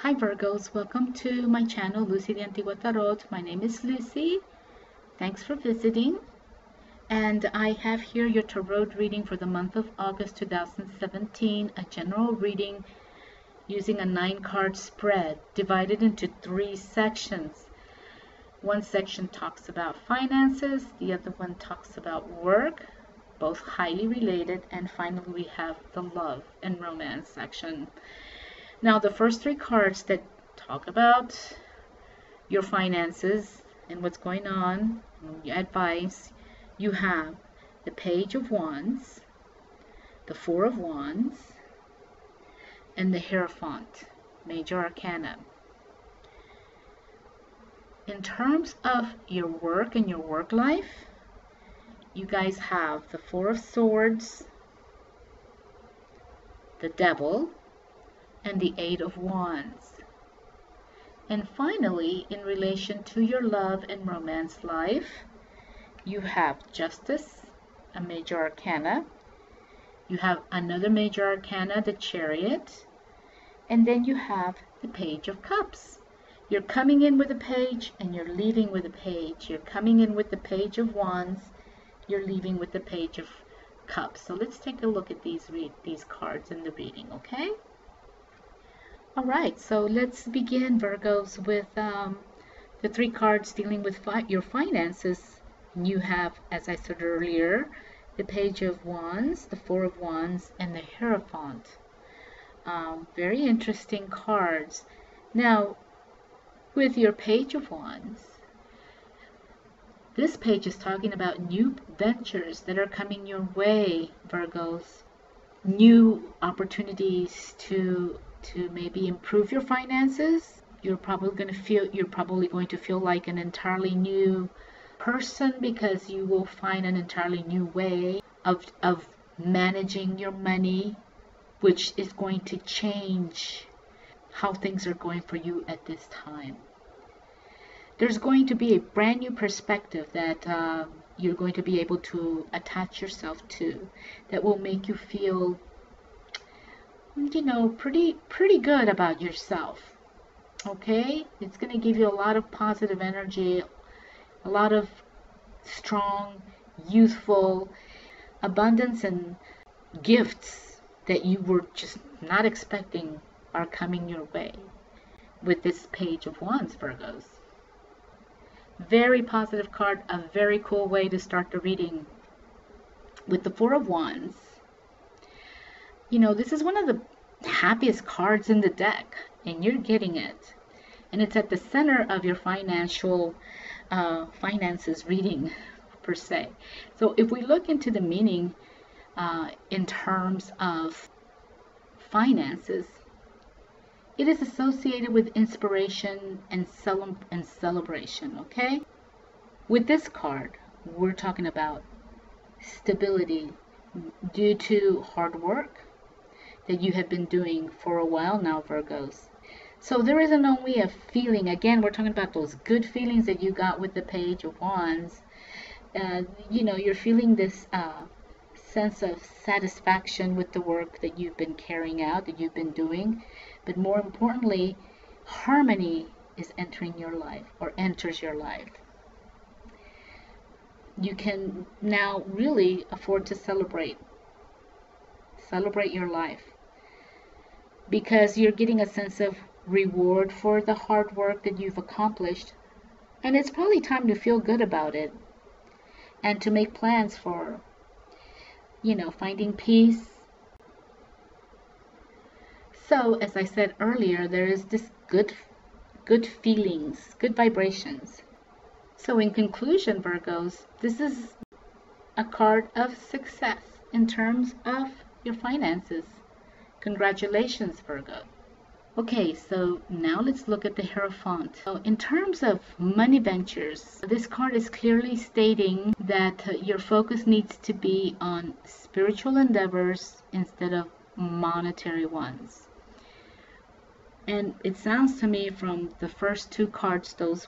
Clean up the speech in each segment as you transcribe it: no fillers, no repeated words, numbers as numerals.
Hi Virgos, welcome to my channel, Lucy the Antigua Tarot. My name is Lucy. Thanks for visiting. And I have here your tarot reading for the month of August 2017, a general reading using a 9-card spread divided into 3 sections. One section talks about finances, the other one talks about work, both highly related, and finally we have the love and romance section. Now, the first 3 cards that talk about your finances and what's going on, your advice, you have the Page of Wands, the 4 of Wands, and the Hierophant, Major Arcana. In terms of your work and your work life, you guys have the 4 of Swords, the Devil, and the 8 of Wands. And finally, in relation to your love and romance life, you have Justice, a Major Arcana. You have another Major Arcana, the Chariot. And then you have the Page of Cups. You're coming in with a page and you're leaving with a page. You're coming in with the Page of Wands. You're leaving with the Page of Cups. So let's take a look at these cards in the reading, okay? All right, so let's begin, Virgos, with the 3 cards dealing with your finances. And you have, as I said earlier, the Page of Wands, the 4 of Wands, and the Hierophant. Very interesting cards. Now, with your Page of Wands, this page is talking about new ventures that are coming your way, Virgos. New opportunities to maybe improve your finances. You're probably going to feel like an entirely new person, because you will find an entirely new way of managing your money, which is going to change how things are going for you at this time. There's going to be a brand new perspective that you're going to be able to attach yourself to, that will make you feel, you know, pretty good about yourself. Okay, it's going to give you a lot of positive energy, a lot of strong, youthful abundance, and gifts that you were just not expecting are coming your way with this Page of Wands, Virgos. Very positive card, a very cool way to start the reading. With the 4 of Wands, you know, this is one of the happiest cards in the deck, and you're getting it. And it's at the center of your finances reading, per se. So if we look into the meaning in terms of finances, it is associated with inspiration and celebration, okay? With this card, we're talking about stability due to hard work that you have been doing for a while now, Virgos. So there isn't only a feeling, again, we're talking about those good feelings that you got with the Page of Wands. You know, you're feeling this sense of satisfaction with the work that you've been carrying out, that you've been doing. But more importantly, harmony is entering your life, or enters your life. You can now really afford to celebrate your life, because you're getting a sense of reward for the hard work that you've accomplished. And it's probably time to feel good about it and to make plans for, you know, finding peace. So, as I said earlier, there is this good feelings, good vibrations. So in conclusion, Virgos, this is a card of success in terms of your finances. Congratulations, Virgo. Okay, so now let's look at the Hierophant. So in terms of money ventures, this card is clearly stating that your focus needs to be on spiritual endeavors instead of monetary ones. And it sounds to me from the first 2 cards, those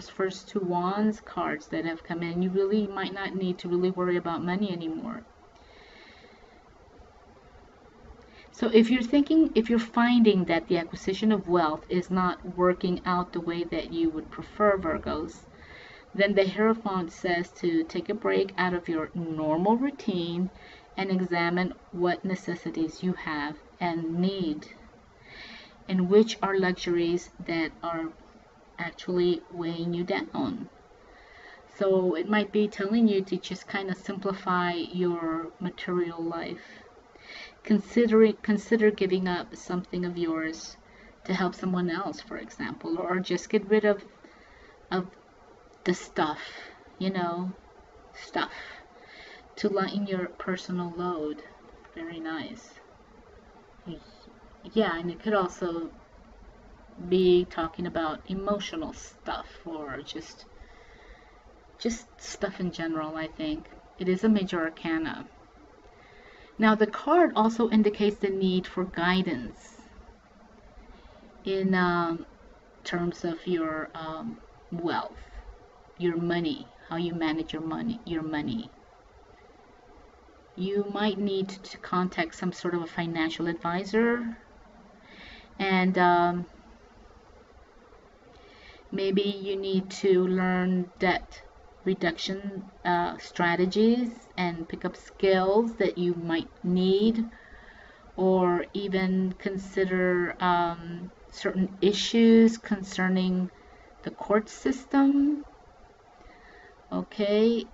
first 2 Wands cards that have come in, you really might not need to really worry about money anymore. So if you're finding that the acquisition of wealth is not working out the way that you would prefer, Virgos, then the Hierophant says to take a break out of your normal routine and examine what necessities you have and need, and which are luxuries that are actually weighing you down. So it might be telling you to just kind of simplify your material life. Consider giving up something of yours to help someone else, for example, or just get rid of the stuff, you know, stuff to lighten your personal load. Very nice. Yeah, and it could also be talking about emotional stuff or just stuff in general, I think. It is a major arcana. Now, the card also indicates the need for guidance in terms of your wealth, your money, how you manage your money. You might need to contact some sort of a financial advisor, and maybe you need to learn debt reduction strategies and pick up skills that you might need, or even consider certain issues concerning the court system. Okay,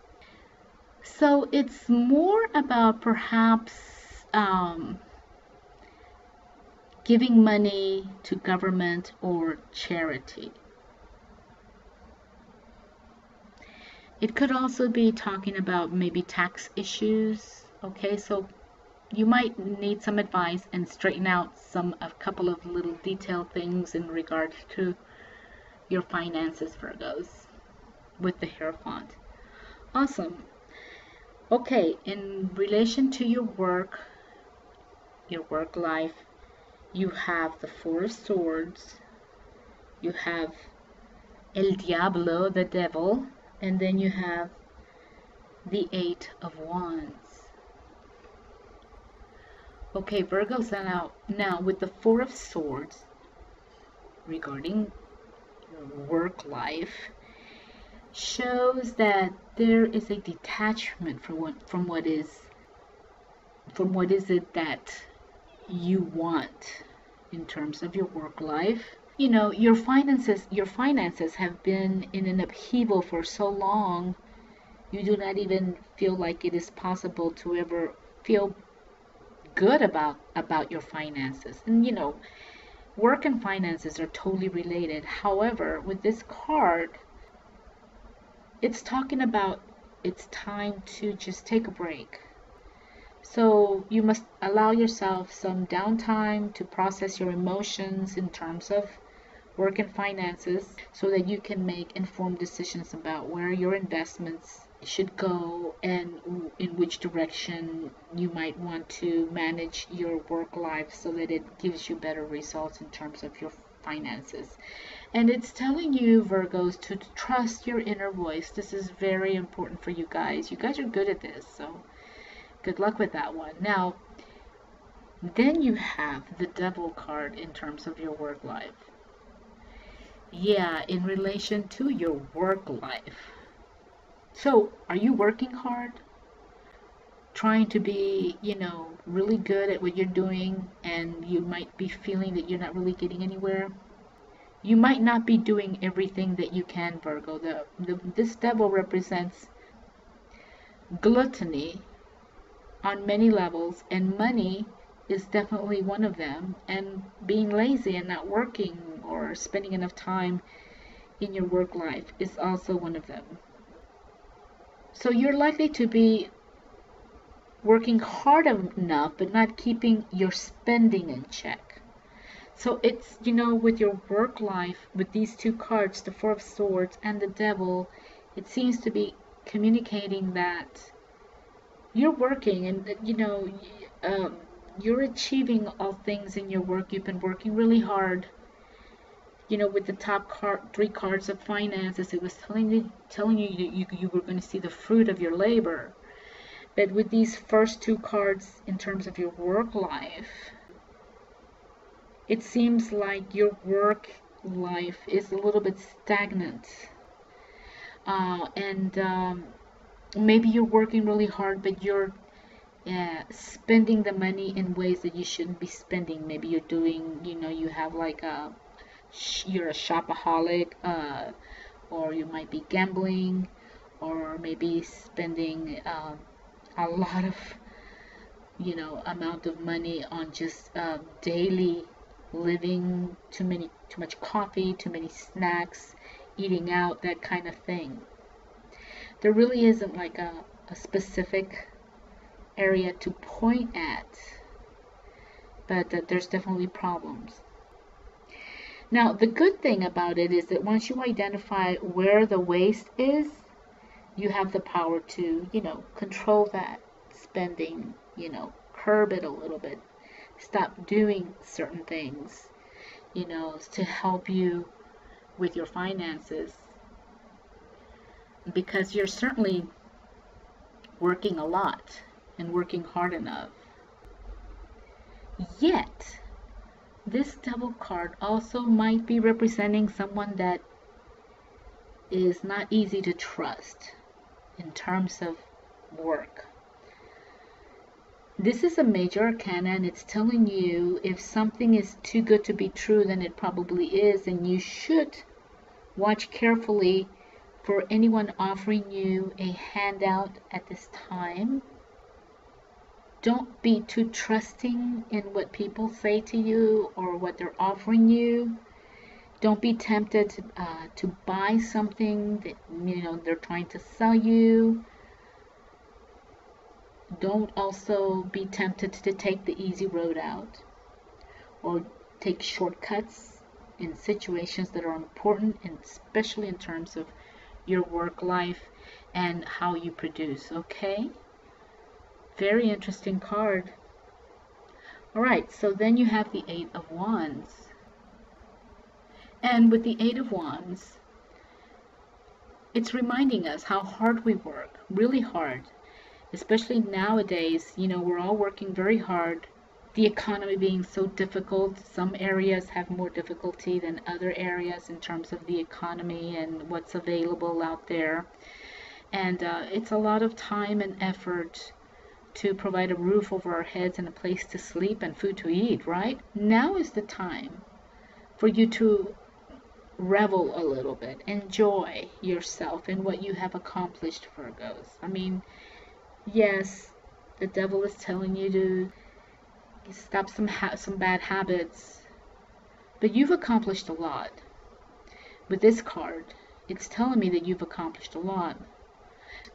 so it's more about perhaps giving money to government or charity. It could also be talking about maybe tax issues. Okay, so you might need some advice and straighten out a couple of little detailed things in regards to your finances, Virgos, with the Hierophant. Awesome. Okay, in relation to your work life, you have the Four of Swords, you have El Diablo, the devil, and then you have the Eight of Wands. Okay, Virgos, now with the Four of Swords, regarding your work life, shows that there is a detachment from what is it that you want in terms of your work life. You know, your finances have been in an upheaval for so long, you do not even feel like it is possible to ever feel good about your finances. And you know, work and finances are totally related. However, with this card, it's talking about it's time to just take a break. So you must allow yourself some downtime to process your emotions in terms of work and finances, so that you can make informed decisions about where your investments should go and in which direction you might want to manage your work life so that it gives you better results in terms of your finances. And it's telling you, Virgos, to trust your inner voice. This is very important for you guys. You guys are good at this, so good luck with that one. Now, then you have the Devil card in terms of your work life. Yeah, in relation to your work life. So, are you working hard? Trying to be, you know, really good at what you're doing, and you might be feeling that you're not really getting anywhere? You might not be doing everything that you can, Virgo. This devil represents gluttony on many levels, and money is definitely one of them, and being lazy and not working or spending enough time in your work life is also one of them. So you're likely to be working hard enough but not keeping your spending in check. So it's, you know, with your work life, with these two cards, the Four of Swords and the Devil, it seems to be communicating that you're working and, you know, you're achieving all things in your work. You've been working really hard. You know, with the top three cards of finances, it was telling you you were going to see the fruit of your labor. But with these first two cards in terms of your work life, It seems like your work life is a little bit stagnant. And maybe you're working really hard, but you're spending the money in ways that you shouldn't be spending. Maybe you're doing, you have like you're a shopaholic, or you might be gambling, or maybe spending a lot of, amount of money on just daily living, too much coffee, too many snacks, eating out, that kind of thing. There really isn't like a specific area to point at, but there's definitely problems. Now, the good thing about it is that once you identify where the waste is, you have the power to, control that spending, curb it a little bit, stop doing certain things, to help you with your finances, because you're certainly working a lot and working hard enough. Yet, this Devil card also might be representing someone that is not easy to trust in terms of work. This is a major arcana, and it's telling you if something is too good to be true, then it probably is, and you should watch carefully for anyone offering you a handout at this time. Don't be too trusting in what people say to you or what they're offering you. Don't be tempted to buy something that they're trying to sell you. Don't also be tempted to take the easy road out or take shortcuts in situations that are important, and especially in terms of your work life and how you produce. Okay? Very interesting card. Alright, so then you have the Eight of Wands. And with the Eight of Wands, it's reminding us how hard we work, really hard. Especially nowadays, we're all working very hard. The economy being so difficult, some areas have more difficulty than other areas in terms of the economy and what's available out there. And it's a lot of time and effort to provide a roof over our heads and a place to sleep and food to eat, right? Now is the time for you to revel a little bit, enjoy yourself and what you have accomplished, Virgos. I mean, yes, the devil is telling you to stop some bad habits, but you've accomplished a lot. With this card, it's telling me that you've accomplished a lot.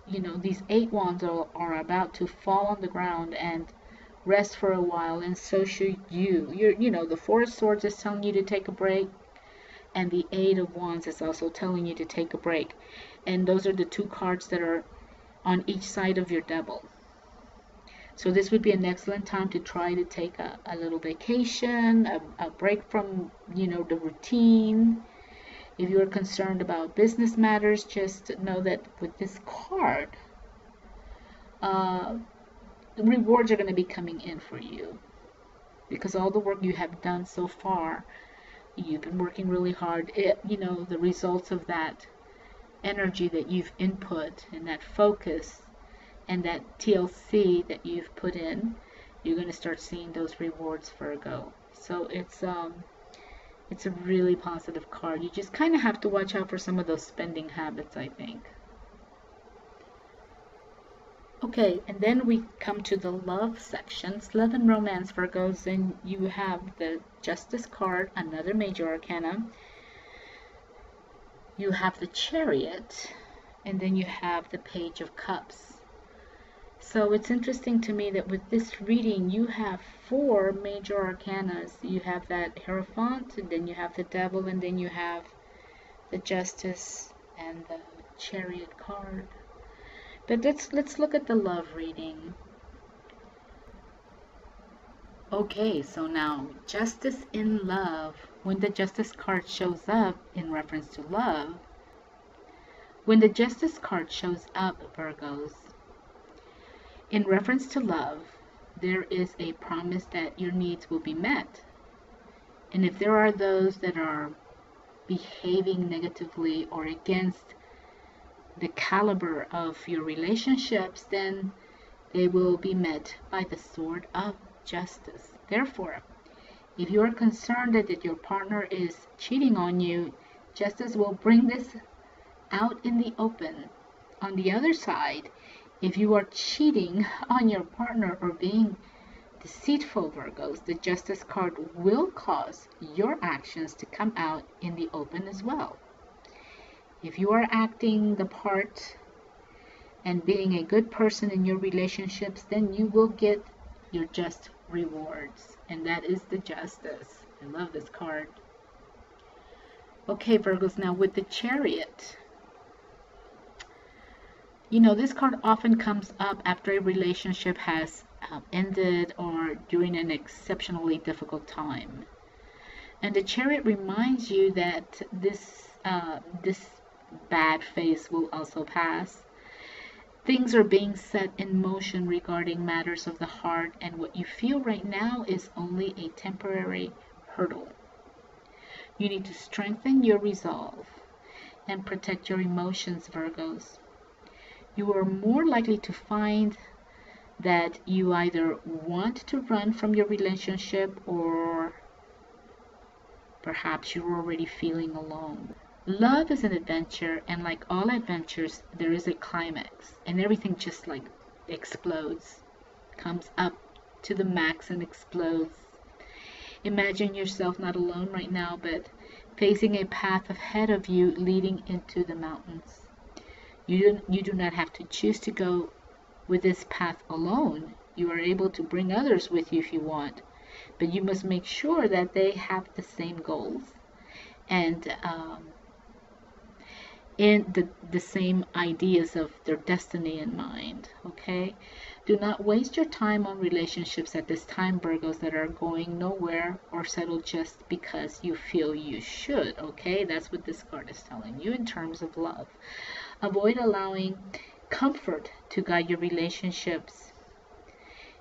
These 8 wands are about to fall on the ground and rest for a while, and so should you. The Four of Swords is telling you to take a break, and the 8 of Wands is also telling you to take a break. And those are the 2 cards that are on each side of your devil. So this would be an excellent time to try to take a little vacation, a break from, the routine. If you're concerned about business matters, just know that with this card, rewards are going to be coming in for you. Because all the work you have done so far, you've been working really hard. The results of that energy that you've input and that focus and that TLC that you've put in, you're going to start seeing those rewards, Virgo. So it's a really positive card. You just kind of have to watch out for some of those spending habits, I think. Okay, and then we come to the love sections, love and romance, Virgos, and you have the Justice card, another major arcana. You have the Chariot, and then you have the Page of Cups. So it's interesting to me that with this reading, you have 4 major arcanas. You have that Hierophant, and then you have the Devil, and then you have the Justice and the Chariot card. But let's look at the love reading. Okay, so now Justice in love. When the Justice card shows up in reference to love, when the Justice card shows up, Virgos, in reference to love, there is a promise that your needs will be met. And if there are those that are behaving negatively or against the caliber of your relationships, then they will be met by the sword of justice. Therefore, if you are concerned that your partner is cheating on you, justice will bring this out in the open. On the other side, if you are cheating on your partner or being deceitful, Virgos, the justice card will cause your actions to come out in the open as well. If you are acting the part and being a good person in your relationships, then you will get your just rewards. And that is the justice. I love this card. Okay, Virgos, now with the Chariot. You know, this card often comes up after a relationship has ended or during an exceptionally difficult time. And the Chariot reminds you that this bad phase will also pass. Things are being set in motion regarding matters of the heart, and what you feel right now is only a temporary hurdle. You need to strengthen your resolve and protect your emotions, Virgos. You are more likely to find that you either want to run from your relationship or perhaps you're already feeling alone. Love is an adventure, and like all adventures, there is a climax, and everything just like explodes, comes up to the max and explodes. Imagine yourself not alone right now, but facing a path ahead of you leading into the mountains. You do not have to choose to go with this path alone. You are able to bring others with you if you want, but you must make sure that they have the same goals and in the same ideas of their destiny in mind. Okay, do not waste your time on relationships at this time, Virgos, that are going nowhere or settle just because you feel you should. Okay, that's what this card is telling you in terms of love. Avoid allowing comfort to guide your relationships.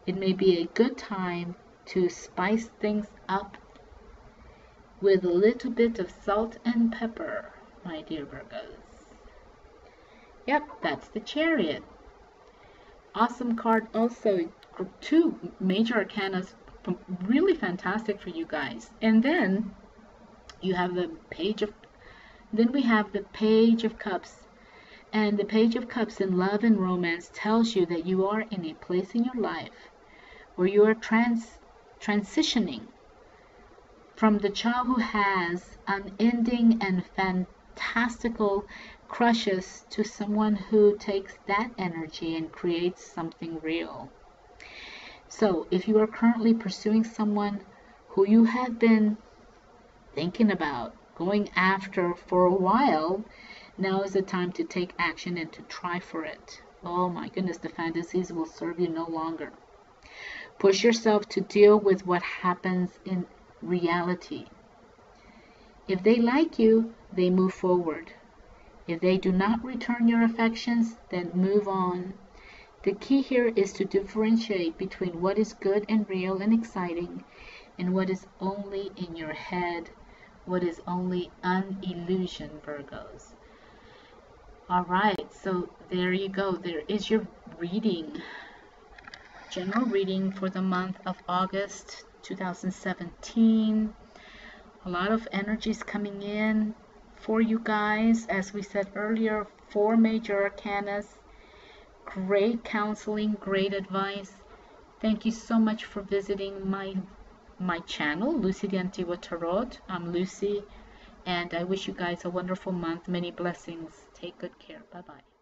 It may be a good time to spice things up with a little bit of salt and pepper, my dear Virgos. Yep, that's the Chariot. Awesome card also. Two major arcanas, really fantastic for you guys. And then you have the we have the Page of Cups. And the Page of Cups in love and romance tells you that you are in a place in your life where you are transitioning from the child who has unending and fantastical crushes to someone who takes that energy and creates something real. So if you are currently pursuing someone who you have been thinking about going after for a while, now is the time to take action and to try for it. Oh my goodness, the fantasies will serve you no longer. Push yourself to deal with what happens in reality. If they like you, they move forward. If they do not return your affections, then move on. The key here is to differentiate between what is good and real and exciting and what is only in your head, what is only an illusion, Virgos. Alright, so there you go. There is your reading. General reading for the month of August 2017. A lot of energies coming in for you guys. As we said earlier, 4 major arcanas. Great counseling, great advice. Thank you so much for visiting my channel, Lucy the Antigua Tarot. I'm Lucy, and I wish you guys a wonderful month. Many blessings. Take good care. Bye-bye.